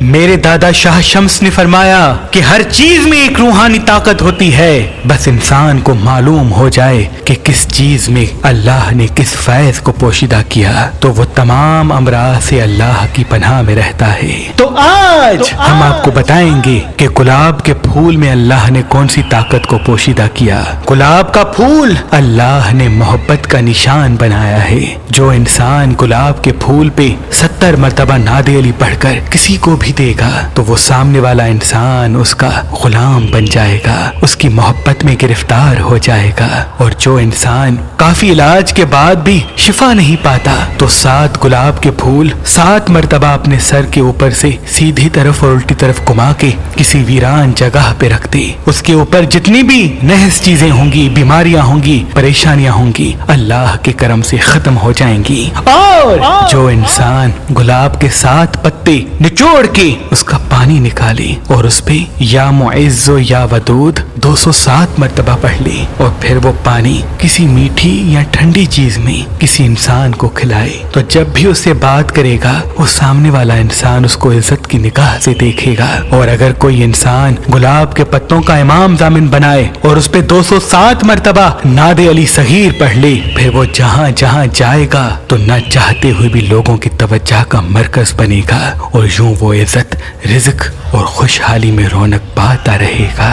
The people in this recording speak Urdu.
میرے دادا شاہ شمس نے فرمایا کہ ہر چیز میں ایک روحانی طاقت ہوتی ہے، بس انسان کو معلوم ہو جائے کہ کس چیز میں اللہ نے کس فیض کو پوشیدہ کیا تو وہ تمام امراض سے اللہ کی پناہ میں رہتا ہے۔ تو آج ہم آپ کو بتائیں گے کہ گلاب کے پھول میں اللہ نے کون سی طاقت کو پوشیدہ کیا۔ گلاب کا پھول اللہ نے محبت کا نشان بنایا ہے۔ جو انسان گلاب کے پھول پہ 70 مرتبہ نعت علی پڑھ کر کسی کو بھی دے گا تو وہ سامنے والا انسان اس کا غلام بن جائے گا، اس کی محبت میں گرفتار ہو جائے گا۔ اور جو انسان کافی علاج کے بعد بھی شفا نہیں پاتا تو 7 گلاب کے پھول 7 مرتبہ اپنے سر کے اوپر سے سیدھی طرف اور الٹی طرف گھما کے کسی ویران جگہ پہ رکھ دے، اس کے اوپر جتنی بھی نحس چیزیں ہوں گی، بیماریاں ہوں گی، پریشانیاں ہوں گی، اللہ کے کرم سے ختم ہو جائیں گی۔ اور جو انسان گلاب کے 7 پتے نچوڑ کے اس کا پانی نکالے اور اس پہ یا معز و یا ودود 207 مرتبہ پڑھ لے اور پھر وہ پانی کسی میٹھی یا ٹھنڈی چیز میں کسی انسان کو کھلائے تو جب بھی اس سے بات کرے گا وہ سامنے والا انسان اس کو عزت کی نگاہ سے دیکھے گا۔ اور اگر کوئی انسان گلاب کے پتوں کا امام ضامن بنائے اور اس پہ 207 مرتبہ نعت علی صغیر پڑھ لے، پھر وہ جہاں جہاں جائے گا تو نہ چاہتے ہوئے بھی لوگوں کی توجہ کا مرکز بنے گا اور یوں وہ عزت، رزق اور خوشحالی میں رونق پاتا رہے گا۔